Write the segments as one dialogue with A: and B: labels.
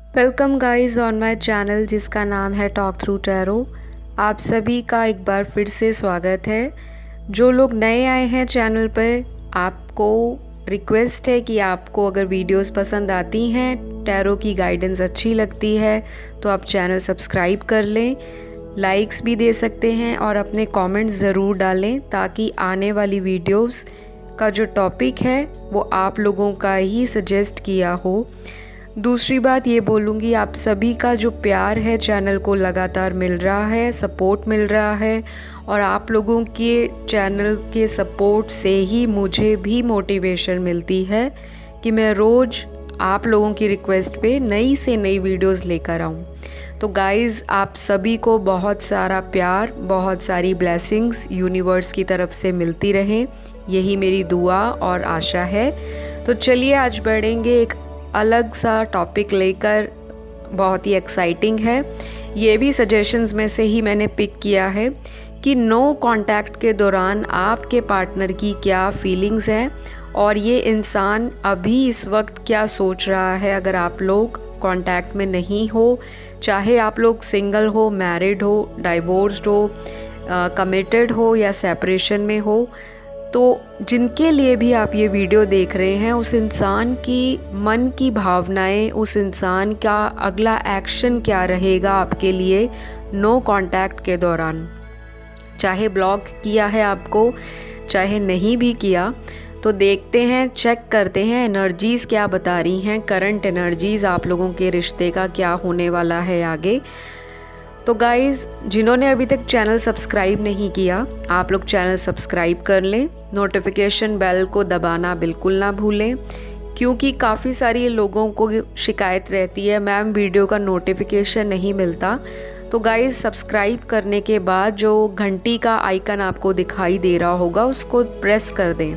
A: Welcome guys on my channel जिसका नाम है टॉक थ्रू टैरो। आप सभी का एक बार फिर से स्वागत है। जो लोग नए आए हैं चैनल पर, आपको रिक्वेस्ट है कि आपको अगर वीडियोस पसंद आती हैं, टैरो की गाइडेंस अच्छी लगती है, तो आप चैनल सब्सक्राइब कर लें, लाइक्स भी दे सकते हैं और अपने कमेंट्स ज़रूर डालें ताकि आने वाली वीडियोस का जो टॉपिक है वो आप लोगों का ही सजेस्ट किया हो। दूसरी बात ये बोलूँगी, आप सभी का जो प्यार है चैनल को लगातार मिल रहा है, सपोर्ट मिल रहा है और आप लोगों के चैनल के सपोर्ट से ही मुझे भी मोटिवेशन मिलती है कि मैं रोज़ आप लोगों की रिक्वेस्ट पे नई से नई वीडियोस लेकर आऊँ। तो गाइज़, आप सभी को बहुत सारा प्यार, बहुत सारी ब्लेसिंग्स यूनिवर्स की तरफ से मिलती रहे, यही मेरी दुआ और आशा है। तो चलिए आज बढ़ेंगे एक अलग सा टॉपिक लेकर, बहुत ही एक्साइटिंग है। ये भी सजेशंस में से ही मैंने पिक किया है कि नो कांटेक्ट के दौरान आपके पार्टनर की क्या फीलिंग्स हैं और ये इंसान अभी इस वक्त क्या सोच रहा है। अगर आप लोग कांटेक्ट में नहीं हो, चाहे आप लोग सिंगल हो, मैरिड हो, डाइवोर्स्ड हो, कमिटेड हो या सेपरेशन में हो, तो जिनके लिए भी आप ये वीडियो देख रहे हैं, उस इंसान की मन की भावनाएं, उस इंसान का अगला एक्शन क्या रहेगा आपके लिए नो कांटेक्ट के दौरान। चाहे ब्लॉक किया है आपको, चाहे नहीं भी किया, तो देखते हैं, चेक करते हैं एनर्जीज़ क्या बता रही हैं, करंट एनर्जीज़ आप लोगों के रिश्ते का क्या होने वाला है आगे। तो गाइज़, जिन्होंने अभी तक चैनल सब्सक्राइब नहीं किया, आप लोग चैनल सब्सक्राइब कर लें, नोटिफिकेशन बेल को दबाना बिल्कुल ना भूलें, क्योंकि काफ़ी सारी लोगों को शिकायत रहती है मैम वीडियो का नोटिफिकेशन नहीं मिलता। तो गाइज़, सब्सक्राइब करने के बाद जो घंटी का आइकन आपको दिखाई दे रहा होगा उसको प्रेस कर दें।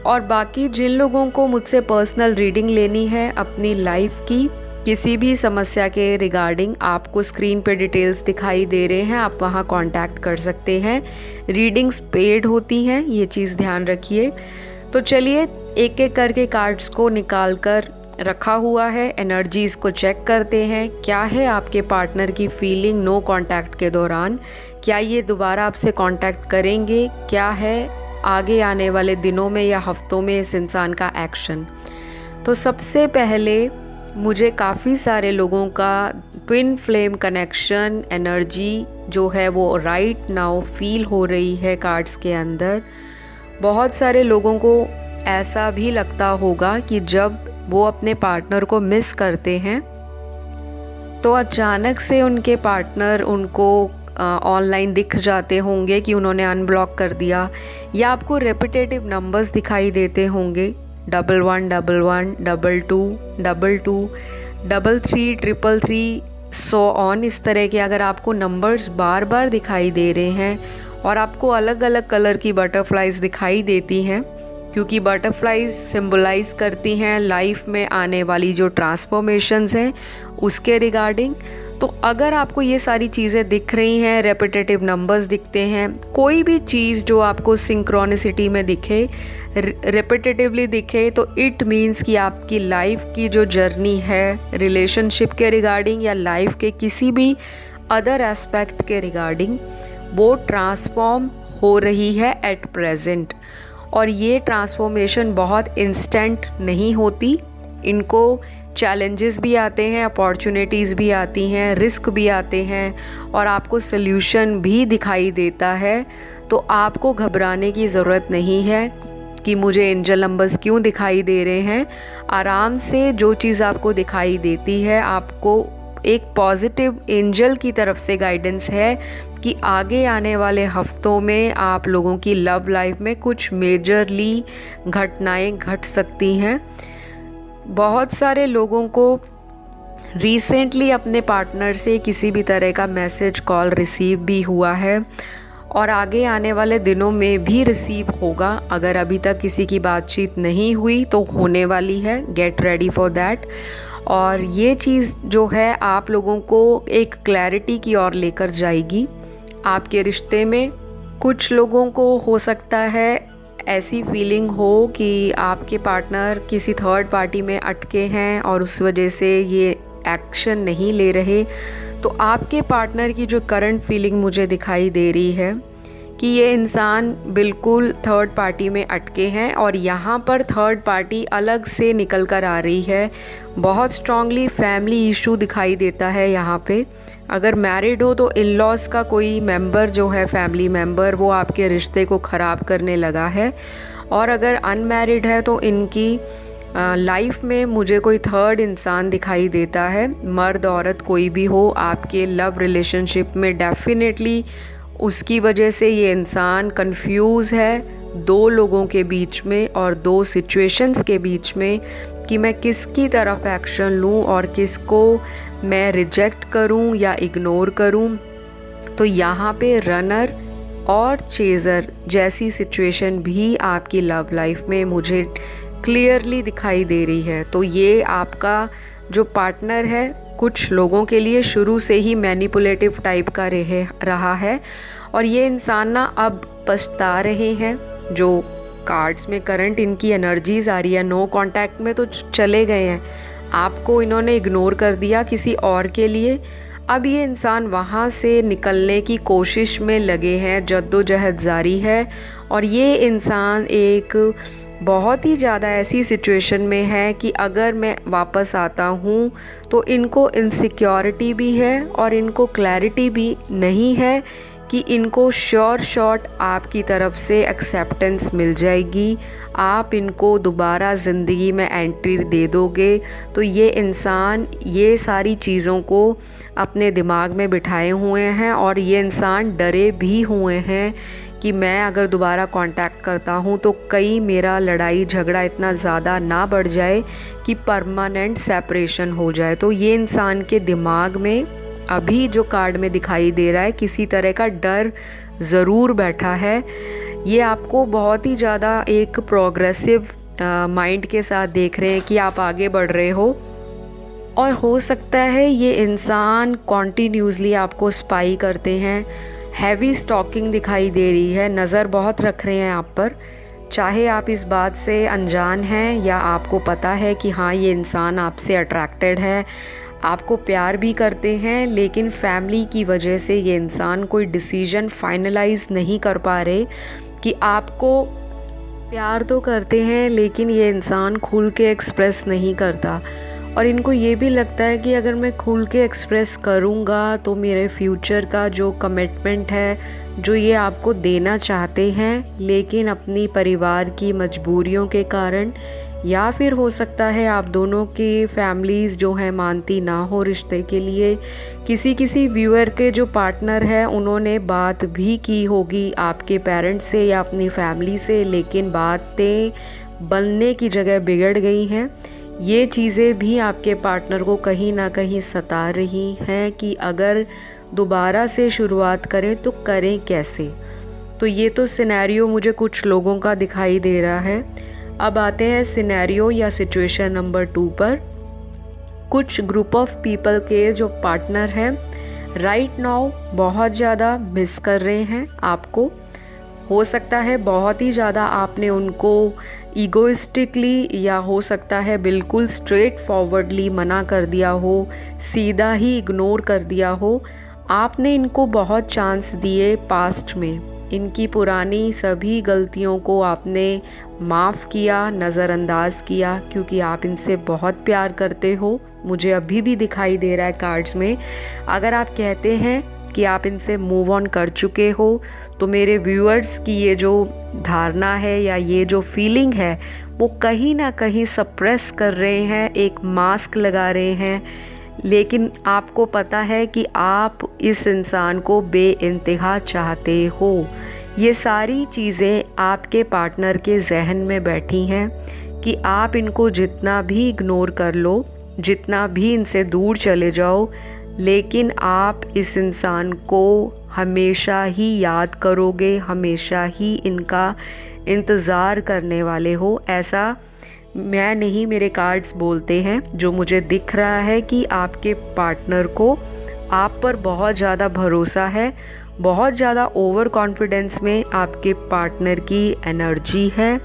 A: और बाकी जिन लोगों को मुझसे पर्सनल रीडिंग लेनी है अपनी लाइफ की किसी भी समस्या के रिगार्डिंग, आपको स्क्रीन पे डिटेल्स दिखाई दे रहे हैं, आप वहाँ कांटेक्ट कर सकते हैं। रीडिंग्स पेड होती हैं, ये चीज़ ध्यान रखिए। तो चलिए एक एक करके कार्ड्स को निकाल कर रखा हुआ है, एनर्जीज़ को चेक करते हैं। क्या है आपके पार्टनर की फीलिंग नो कांटेक्ट के दौरान? क्या ये दोबारा आपसे कांटेक्ट करेंगे? क्या है आगे आने वाले दिनों में या हफ्तों में इस इंसान का एक्शन? तो सबसे पहले मुझे काफ़ी सारे लोगों का ट्विन फ्लेम कनेक्शन एनर्जी जो है वो राइट नाउ फील हो रही है कार्ड्स के अंदर। बहुत सारे लोगों को ऐसा भी लगता होगा कि जब वो अपने पार्टनर को मिस करते हैं तो अचानक से उनके पार्टनर उनको ऑनलाइन दिख जाते होंगे कि उन्होंने अनब्लॉक कर दिया, या आपको रेपिटेटिव नंबर्स दिखाई देते होंगे 11 11 22 22 33 333 सो ऑन। इस तरह के अगर आपको नंबर्स बार बार दिखाई दे रहे हैं और आपको अलग अलग कलर की बटरफ्लाइज दिखाई देती हैं, क्योंकि बटरफ्लाइज सिंबलाइज करती हैं लाइफ में आने वाली जो ट्रांसफॉर्मेशंस हैं उसके रिगार्डिंग। तो अगर आपको ये सारी चीज़ें दिख रही हैं, रेपिटेटिव नंबर्स दिखते हैं, कोई भी चीज़ जो आपको सिंक्रोनिसिटी में दिखे, रेपिटेटिवली दिखे, तो इट मीन्स कि आपकी लाइफ की जो जर्नी है रिलेशनशिप के रिगार्डिंग या लाइफ के किसी भी अदर एस्पेक्ट के रिगार्डिंग, वो ट्रांसफॉर्म हो रही है एट प्रेजेंट। और ये ट्रांसफॉर्मेशन बहुत इंस्टेंट नहीं होती, इनको चैलेंजेस भी आते हैं, अपॉर्चुनिटीज़ भी आती हैं, रिस्क भी आते हैं और आपको सल्यूशन भी दिखाई देता है। तो आपको घबराने की ज़रूरत नहीं है कि मुझे एंजल नंबर्स क्यों दिखाई दे रहे हैं। आराम से जो चीज़ आपको दिखाई देती है, आपको एक पॉजिटिव एंजल की तरफ से गाइडेंस है कि आगे आने वाले हफ्तों में आप लोगों की लव लाइफ में कुछ मेजरली घटनाएं घट सकती हैं। बहुत सारे लोगों को रिसेंटली अपने पार्टनर से किसी भी तरह का मैसेज, कॉल रिसीव भी हुआ है और आगे आने वाले दिनों में भी रिसीव होगा। अगर अभी तक किसी की बातचीत नहीं हुई तो होने वाली है, गेट रेडी फॉर दैट। और ये चीज़ जो है आप लोगों को एक क्लैरिटी की ओर लेकर जाएगी आपके रिश्ते में। कुछ लोगों को हो सकता है ऐसी फीलिंग हो कि आपके पार्टनर किसी थर्ड पार्टी में अटके हैं और उस वजह से ये एक्शन नहीं ले रहे, तो आपके पार्टनर की जो करंट फीलिंग मुझे दिखाई दे रही है कि ये इंसान बिल्कुल थर्ड पार्टी में अटके हैं और यहाँ पर थर्ड पार्टी अलग से निकल कर आ रही है। बहुत स्ट्रांगली फैमिली इशू दिखाई देता है यहाँ पे। अगर मैरिड हो तो इन लॉज का कोई मेंबर जो है, फैमिली मेंबर, वो आपके रिश्ते को ख़राब करने लगा है। और अगर अनमैरिड है तो इनकी लाइफ में मुझे कोई थर्ड इंसान दिखाई देता है। मर्द औरत कोई भी हो, आपके लव रिलेशनशिप में डेफिनेटली उसकी वजह से ये इंसान कंफ्यूज है दो लोगों के बीच में और दो सिचुएशंस के बीच में कि मैं किसकी तरफ एक्शन लूँ और किसको मैं रिजेक्ट करूँ या इग्नोर करूँ। तो यहाँ पे रनर और चेज़र जैसी सिचुएशन भी आपकी लव लाइफ में मुझे क्लियरली दिखाई दे रही है। तो ये आपका जो पार्टनर है कुछ लोगों के लिए शुरू से ही मैनिपुलेटिव टाइप का रहा है और ये इंसान ना अब पछता रहे हैं। जो कार्ड्स में करंट इनकी एनर्जीज आ रही है, नो कांटेक्ट में तो चले गए हैं, आपको इन्होंने इग्नोर कर दिया किसी और के लिए। अब ये इंसान वहाँ से निकलने की कोशिश में लगे हैं, जद्दोजहद जारी है। और ये इंसान एक बहुत ही ज़्यादा ऐसी सिचुएशन में है कि अगर मैं वापस आता हूँ तो इनको इनसिक्योरिटी भी है और इनको क्लैरिटी भी नहीं है कि इनको श्योर शॉट आपकी तरफ से एक्सेप्टेंस मिल जाएगी, आप इनको दोबारा ज़िंदगी में एंट्री दे दोगे। तो ये इंसान ये सारी चीज़ों को अपने दिमाग में बिठाए हुए हैं और ये इंसान डरे भी हुए हैं कि मैं अगर दोबारा कांटेक्ट करता हूँ तो कहीं मेरा लड़ाई झगड़ा इतना ज़्यादा ना बढ़ जाए कि परमानेंट सेपरेशन हो जाए। तो ये इंसान के दिमाग में अभी जो कार्ड में दिखाई दे रहा है किसी तरह का डर ज़रूर बैठा है। ये आपको बहुत ही ज़्यादा एक प्रोग्रेसिव माइंड के साथ देख रहे हैं कि आप आगे बढ़ रहे हो और हो सकता है ये इंसान कॉन्टीन्यूसली आपको स्पाई करते हैं। हैवी स्टॉकिंग दिखाई दे रही है, नज़र बहुत रख रहे हैं आप पर, चाहे आप इस बात से अनजान हैं या आपको पता है कि हाँ ये इंसान आपसे अट्रैक्टेड है, आपको प्यार भी करते हैं, लेकिन फैमिली की वजह से ये इंसान कोई डिसीजन फाइनलाइज नहीं कर पा रहे कि आपको प्यार तो करते हैं लेकिन ये इंसान खुल के एक्सप्रेस नहीं करता। और इनको ये भी लगता है कि अगर मैं खुल के एक्सप्रेस करूँगा तो मेरे फ्यूचर का जो कमिटमेंट है जो ये आपको देना चाहते हैं, लेकिन अपनी परिवार की मजबूरियों के कारण या फिर हो सकता है आप दोनों की फैमिलीज़ जो है मानती ना हो रिश्ते के लिए। किसी व्यूअर के जो पार्टनर है उन्होंने बात भी की होगी आपके पेरेंट्स से या अपनी फैमिली से, लेकिन बातें बनने की जगह बिगड़ गई हैं। ये चीज़ें भी आपके पार्टनर को कहीं ना कहीं सता रही हैं कि अगर दोबारा से शुरुआत करें तो करें कैसे। तो ये तो सिनेरियो मुझे कुछ लोगों का दिखाई दे रहा है। अब आते हैं सिनेरियो या सिचुएशन नंबर 2 पर। कुछ ग्रुप ऑफ पीपल के जो पार्टनर हैं राइट नाउ बहुत ज़्यादा मिस कर रहे हैं आपको। हो सकता है बहुत ही ज़्यादा आपने उनको ईगोइस्टिकली या हो सकता है बिल्कुल स्ट्रेट फॉरवर्डली मना कर दिया हो, सीधा ही इग्नोर कर दिया हो। आपने इनको बहुत चांस दिए पास्ट में, इनकी पुरानी सभी गलतियों को आपने माफ़ किया, नज़रअंदाज किया, क्योंकि आप इनसे बहुत प्यार करते हो। मुझे अभी भी दिखाई दे रहा है कार्ड्स में। अगर आप कहते हैं कि आप इनसे मूव ऑन कर चुके हो तो मेरे व्यूअर्स की ये जो धारणा है या ये जो फीलिंग है वो कहीं ना कहीं सप्रेस कर रहे हैं, एक मास्क लगा रहे हैं, लेकिन आपको पता है कि आप इस इंसान को बेइंतहा चाहते हो। ये सारी चीज़ें आपके पार्टनर के जहन में बैठी हैं कि आप इनको जितना भी इग्नोर कर लो, जितना भी इनसे दूर चले जाओ, लेकिन आप इस इंसान को हमेशा ही याद करोगे, हमेशा ही इनका इंतज़ार करने वाले हो। ऐसा मैं नहीं, मेरे कार्ड्स बोलते हैं। जो मुझे दिख रहा है कि आपके पार्टनर को आप पर बहुत ज़्यादा भरोसा है, बहुत ज़्यादा ओवर कॉन्फिडेंस में आपके पार्टनर की एनर्जी है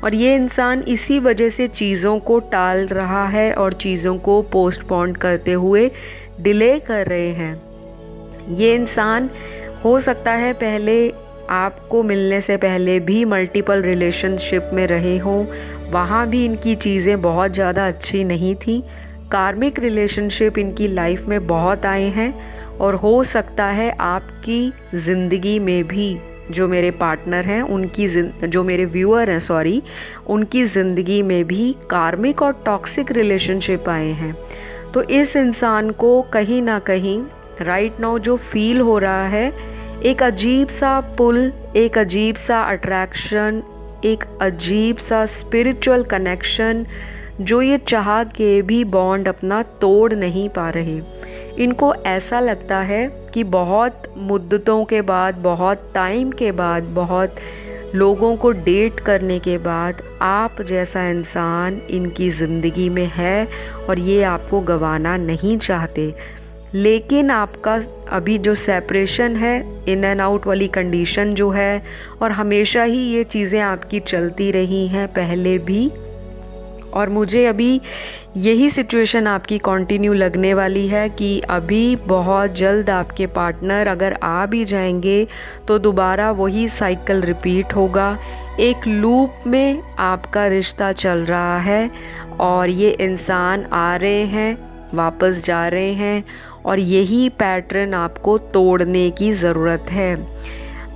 A: और ये इंसान इसी वजह से चीज़ों को टाल रहा है और चीज़ों को पोस्टपोन करते हुए डिले कर रहे हैं। ये इंसान हो सकता है पहले आपको मिलने से पहले भी मल्टीपल रिलेशनशिप में रहे हों, वहाँ भी इनकी चीज़ें बहुत ज़्यादा अच्छी नहीं थी। कार्मिक रिलेशनशिप इनकी लाइफ में बहुत आए हैं और हो सकता है आपकी ज़िंदगी में भी जो मेरे पार्टनर हैं जो मेरे व्यूअर हैं उनकी ज़िंदगी में भी कार्मिक और टॉक्सिक रिलेशनशिप आए हैं। तो इस इंसान को कहीं ना कहीं राइट नाउ जो फील हो रहा है, एक अजीब सा पुल, एक अजीब सा अट्रैक्शन, एक अजीब सा स्पिरिचुअल कनेक्शन जो ये चाह के भी बॉन्ड अपना तोड़ नहीं पा रहे। इनको ऐसा लगता है कि बहुत मुद्दतों के बाद, बहुत टाइम के बाद, बहुत लोगों को डेट करने के बाद आप जैसा इंसान इनकी ज़िंदगी में है और ये आपको गंवाना नहीं चाहते। लेकिन आपका अभी जो सेपरेशन है, इन एंड आउट वाली कंडीशन जो है, और हमेशा ही ये चीज़ें आपकी चलती रही हैं पहले भी, और मुझे अभी यही सिचुएशन आपकी कंटिन्यू लगने वाली है कि अभी बहुत जल्द आपके पार्टनर अगर आ भी जाएंगे तो दोबारा वही साइकिल रिपीट होगा। एक लूप में आपका रिश्ता चल रहा है और ये इंसान आ रहे हैं, वापस जा रहे हैं, और यही पैटर्न आपको तोड़ने की ज़रूरत है।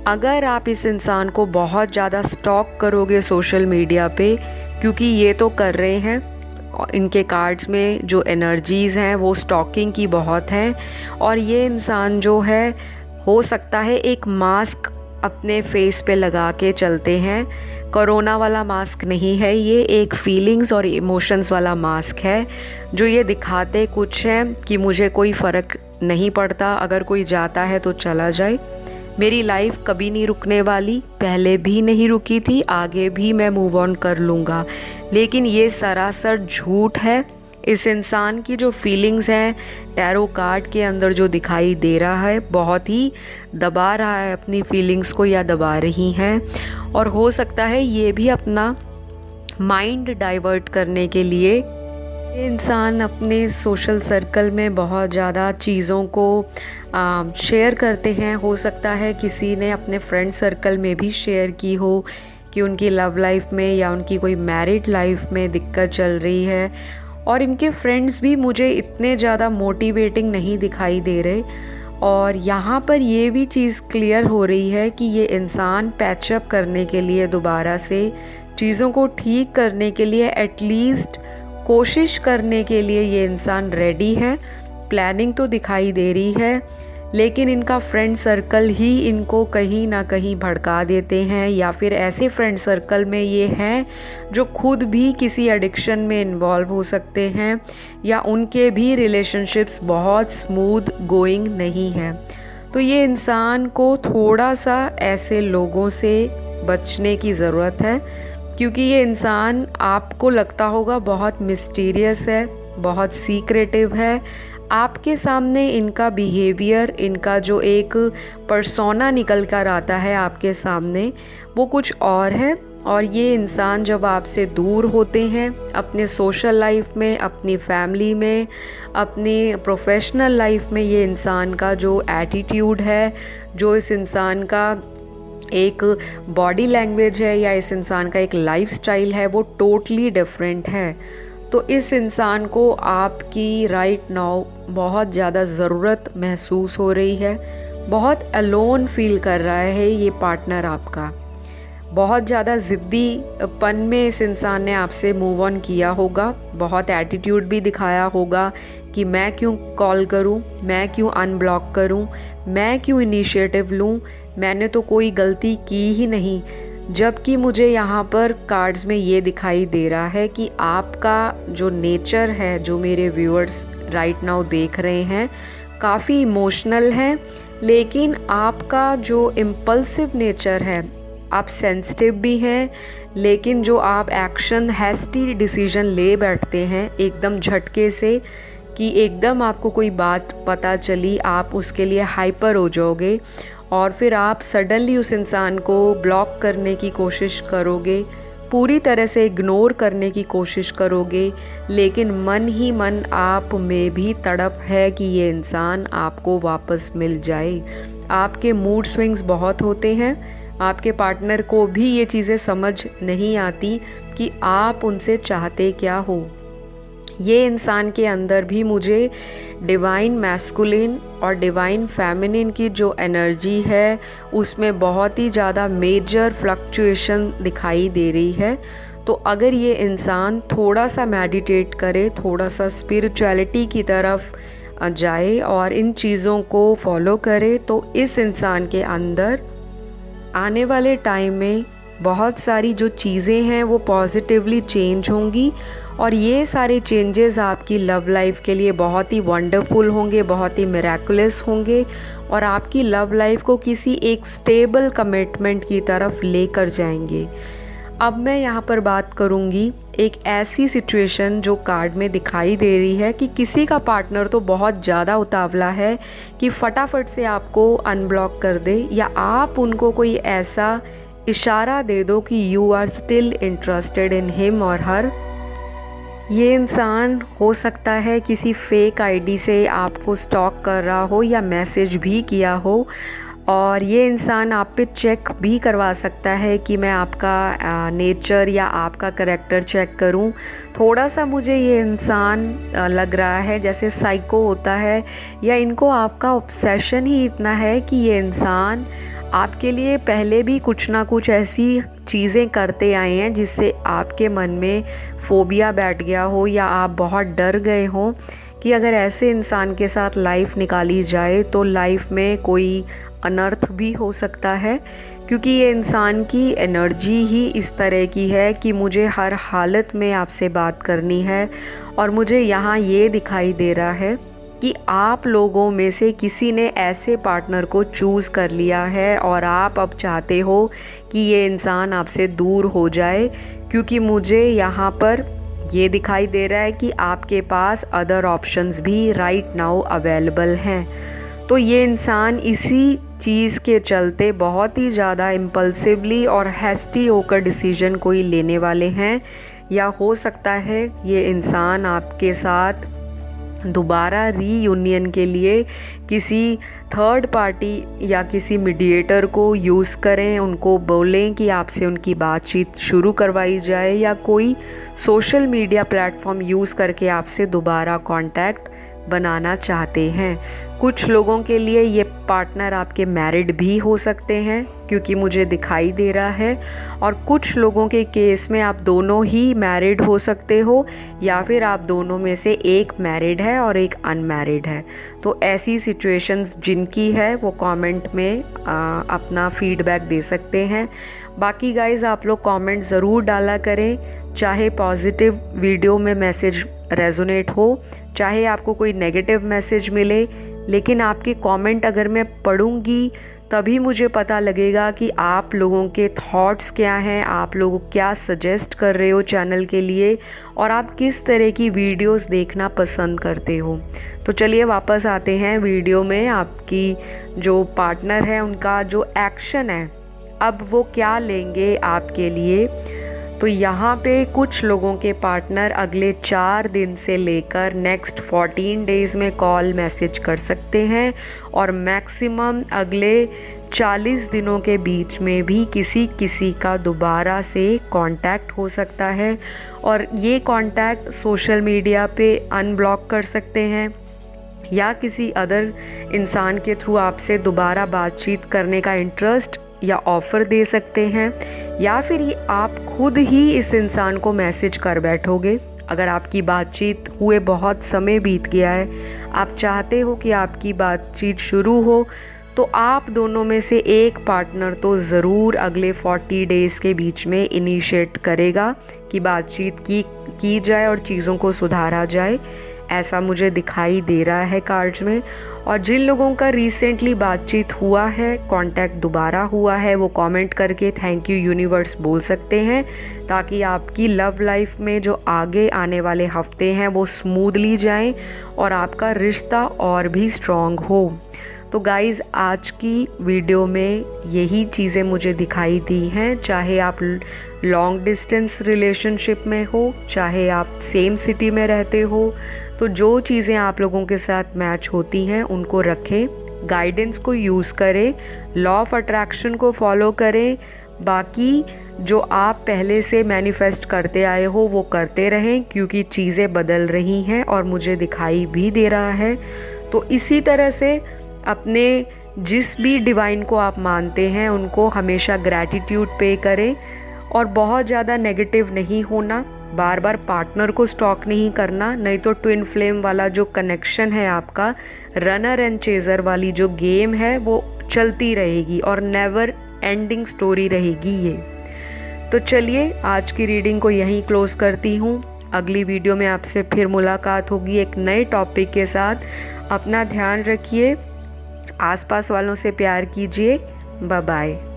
A: अगर आप इस इंसान को बहुत ज़्यादा स्टॉक करोगे सोशल मीडिया पे, क्योंकि ये तो कर रहे हैं, इनके कार्ड्स में जो एनर्जीज़ हैं वो स्टॉकिंग की बहुत हैं, और ये इंसान जो है हो सकता है एक मास्क अपने फेस पे लगा के चलते हैं। कोरोना वाला मास्क नहीं है ये, एक फीलिंग्स और इमोशंस वाला मास्क है जो ये दिखाते कुछ है कि मुझे कोई फ़र्क नहीं पड़ता, अगर कोई जाता है तो चला जाए, मेरी लाइफ कभी नहीं रुकने वाली, पहले भी नहीं रुकी थी, आगे भी मैं मूव ऑन कर लूँगा। लेकिन ये सरासर झूठ है। इस इंसान की जो फीलिंग्स हैं टैरो कार्ड के अंदर जो दिखाई दे रहा है, बहुत ही दबा रहा है अपनी फीलिंग्स को, या दबा रही हैं, और हो सकता है ये भी अपना माइंड डाइवर्ट करने के लिए ये इंसान अपने सोशल सर्कल में बहुत ज़्यादा चीज़ों को शेयर करते हैं। हो सकता है किसी ने अपने फ्रेंड सर्कल में भी शेयर की हो कि उनकी लव लाइफ में या उनकी कोई मैरिड लाइफ में दिक्कत चल रही है, और इनके फ्रेंड्स भी मुझे इतने ज़्यादा मोटिवेटिंग नहीं दिखाई दे रहे। और यहाँ पर ये भी चीज़ क्लियर हो रही है कि ये इंसान पैचअप करने के लिए, दोबारा से चीज़ों को ठीक करने के लिए, एटलीस्ट कोशिश करने के लिए ये इंसान रेडी है। प्लानिंग तो दिखाई दे रही है, लेकिन इनका फ्रेंड सर्कल ही इनको कहीं ना कहीं भड़का देते हैं, या फिर ऐसे फ्रेंड सर्कल में ये हैं जो खुद भी किसी एडिक्शन में इन्वॉल्व हो सकते हैं, या उनके भी रिलेशनशिप्स बहुत स्मूथ गोइंग नहीं हैं। तो ये इंसान को थोड़ा सा ऐसे लोगों से बचने की ज़रूरत है, क्योंकि ये इंसान आपको लगता होगा बहुत मिस्टीरियस है, बहुत सीक्रेटिव है। आपके सामने इनका बिहेवियर, इनका जो एक पर्सोना निकल कर आता है आपके सामने, वो कुछ और है। और ये इंसान जब आपसे दूर होते हैं अपने सोशल लाइफ में, अपनी फैमिली में, अपनी प्रोफेशनल लाइफ में, ये इंसान का जो एटीट्यूड है, जो इस इंसान का एक बॉडी लैंग्वेज है, या इस इंसान का एक लाइफस्टाइल है, वो टोटली डिफरेंट है। तो इस इंसान को आपकी राइट नाउ बहुत ज़्यादा ज़रूरत महसूस हो रही है। बहुत अलोन फील कर रहा है ये पार्टनर आपका। बहुत ज़्यादा ज़िद्दीपन में इस इंसान ने आपसे मूव ऑन किया होगा, बहुत एटीट्यूड भी दिखाया होगा कि मैं क्यों कॉल करूं, मैं क्यों अनब्लॉक करूं, मैं क्यों इनिशिएटिव लूं, मैंने तो कोई गलती की ही नहीं। जबकि मुझे यहाँ पर कार्ड्स में ये दिखाई दे रहा है कि आपका जो नेचर है, जो मेरे व्यूअर्स राइट नाउ देख रहे हैं, काफ़ी इमोशनल है, लेकिन आपका जो इम्पल्सिव नेचर है, आप सेंसिटिव भी हैं, लेकिन जो आप एक्शन हैस्टी डिसीजन ले बैठते हैं एकदम झटके से, कि एकदम आपको कोई बात पता चली आप उसके लिए हाइपर हो जाओगे, और फिर आप सडनली उस इंसान को ब्लॉक करने की कोशिश करोगे, पूरी तरह से इग्नोर करने की कोशिश करोगे, लेकिन मन ही मन आप में भी तड़प है कि ये इंसान आपको वापस मिल जाए। आपके मूड स्विंग्स बहुत होते हैं, आपके पार्टनर को भी ये चीज़ें समझ नहीं आती कि आप उनसे चाहते क्या हो। ये इंसान के अंदर भी मुझे डिवाइन मैस्कुलिन और डिवाइन फेमिनिन की जो एनर्जी है उसमें बहुत ही ज़्यादा मेजर फ्लक्चुएशन दिखाई दे रही है। तो अगर ये इंसान थोड़ा सा मेडिटेट करे, थोड़ा सा स्पिरिचुअलिटी की तरफ जाए और इन चीज़ों को फॉलो करे, तो इस इंसान के अंदर आने वाले टाइम में बहुत सारी जो चीज़ें हैं वो पॉजिटिवली चेंज होंगी और ये सारे चेंजेस आपकी लव लाइफ के लिए बहुत ही वंडरफुल होंगे, बहुत ही मिरेकुलस होंगे और आपकी लव लाइफ को किसी एक स्टेबल कमिटमेंट की तरफ लेकर जाएंगे। अब मैं यहाँ पर बात करूँगी एक ऐसी सिचुएशन जो कार्ड में दिखाई दे रही है कि किसी का पार्टनर तो बहुत ज़्यादा उतावला है कि फटाफट से आपको अनब्लॉक कर दे, या आप उनको कोई ऐसा इशारा दे दो कि you are still interested in him और हर। ये इंसान हो सकता है किसी फेक आईडी से आपको स्टॉक कर रहा हो या मैसेज भी किया हो, और ये इंसान आप पे चेक भी करवा सकता है कि मैं आपका नेचर या आपका करैक्टर चेक करूं। थोड़ा सा मुझे ये इंसान लग रहा है जैसे साइको होता है, या इनको आपका ऑब्सेशन ही इतना है कि ये इंसान आपके लिए पहले भी कुछ ना कुछ ऐसी चीज़ें करते आए हैं जिससे आपके मन में फोबिया बैठ गया हो या आप बहुत डर गए हो कि अगर ऐसे इंसान के साथ लाइफ निकाली जाए तो लाइफ में कोई अनर्थ भी हो सकता है, क्योंकि ये इंसान की एनर्जी ही इस तरह की है कि मुझे हर हालत में आपसे बात करनी है। और मुझे यहाँ ये दिखाई दे रहा है कि आप लोगों में से किसी ने ऐसे पार्टनर को चूज़ कर लिया है और आप अब चाहते हो कि ये इंसान आपसे दूर हो जाए, क्योंकि मुझे यहाँ पर ये दिखाई दे रहा है कि आपके पास अदर ऑप्शंस भी राइट नाउ अवेलेबल हैं। तो ये इंसान इसी चीज़ के चलते बहुत ही ज़्यादा इम्पल्सिवली और हैस्टी होकर डिसीजन कोई लेने वाले हैं, या हो सकता है ये इंसान आपके साथ दोबारा रीयूनियन के लिए किसी थर्ड पार्टी या किसी मीडिएटर को यूज़ करें, उनको बोलें कि आपसे उनकी बातचीत शुरू करवाई जाए, या कोई सोशल मीडिया प्लेटफॉर्म यूज़ करके आपसे दोबारा कांटेक्ट बनाना चाहते हैं। कुछ लोगों के लिए ये पार्टनर आपके मैरिड भी हो सकते हैं, क्योंकि मुझे दिखाई दे रहा है, और कुछ लोगों के केस में आप दोनों ही मैरिड हो सकते हो, या फिर आप दोनों में से एक मैरिड है और एक अनमैरिड है। तो ऐसी सिचुएशंस जिनकी है वो कमेंट में अपना फीडबैक दे सकते हैं। बाकी गाइज़ आप लोग कमेंट ज़रूर डाला करें, चाहे पॉजिटिव वीडियो में मैसेज रेजोनेट हो, चाहे आपको कोई नेगेटिव मैसेज मिले, लेकिन आपके कमेंट अगर मैं पढ़ूंगी तभी मुझे पता लगेगा कि आप लोगों के थॉट्स क्या हैं, आप लोग क्या सजेस्ट कर रहे हो चैनल के लिए, और आप किस तरह की वीडियोस देखना पसंद करते हो। तो चलिए वापस आते हैं वीडियो में। आपकी जो पार्टनर है उनका जो एक्शन है अब वो क्या लेंगे आपके लिए। तो यहाँ पे कुछ लोगों के पार्टनर अगले 4 दिन से लेकर नेक्स्ट 14 डेज़ में कॉल मैसेज कर सकते हैं, और मैक्सिमम अगले 40 दिनों के बीच में भी किसी का दोबारा से कांटेक्ट हो सकता है। और ये कांटेक्ट सोशल मीडिया पे अनब्लॉक कर सकते हैं, या किसी अदर इंसान के थ्रू आपसे दोबारा बातचीत करने का इंटरेस्ट या ऑफ़र दे सकते हैं, या फिर ये आप खुद ही इस इंसान को मैसेज कर बैठोगे। अगर आपकी बातचीत हुए बहुत समय बीत गया है, आप चाहते हो कि आपकी बातचीत शुरू हो, तो आप दोनों में से एक पार्टनर तो ज़रूर अगले 40 डेज़ के बीच में इनिशिएट करेगा कि बातचीत की जाए और चीज़ों को सुधारा जाए। ऐसा मुझे दिखाई दे रहा है कार्ड्स में। और जिन लोगों का रिसेंटली बातचीत हुआ है, कांटेक्ट दोबारा हुआ है, वो कमेंट करके थैंक यू यूनिवर्स बोल सकते हैं, ताकि आपकी लव लाइफ में जो आगे आने वाले हफ्ते हैं वो स्मूथली जाएं और आपका रिश्ता और भी स्ट्रॉन्ग हो। तो गाइज़ आज की वीडियो में यही चीज़ें मुझे दिखाई दी हैं, चाहे आप लॉन्ग डिस्टेंस रिलेशनशिप में हो, चाहे आप सेम सिटी में रहते हो, तो जो चीज़ें आप लोगों के साथ मैच होती हैं उनको रखें, गाइडेंस को यूज़ करें, लॉ ऑफ अट्रैक्शन को फॉलो करें, बाकी जो आप पहले से मैनिफेस्ट करते आए हो वो करते रहें, क्योंकि चीज़ें बदल रही हैं और मुझे दिखाई भी दे रहा है। तो इसी तरह से अपने जिस भी डिवाइन को आप मानते हैं उनको हमेशा ग्रैटिट्यूड पे करें और बहुत ज़्यादा नेगेटिव नहीं होना, बार बार पार्टनर को स्टॉक नहीं करना, नहीं तो ट्विन फ्लेम वाला जो कनेक्शन है आपका, रनर एंड चेज़र वाली जो गेम है वो चलती रहेगी और नेवर एंडिंग स्टोरी रहेगी ये। तो चलिए आज की रीडिंग को यहीं क्लोज़ करती हूँ। अगली वीडियो में आपसे फिर मुलाकात होगी एक नए टॉपिक के साथ। अपना ध्यान रखिए, आसपास वालों से प्यार कीजिए। Bye bye.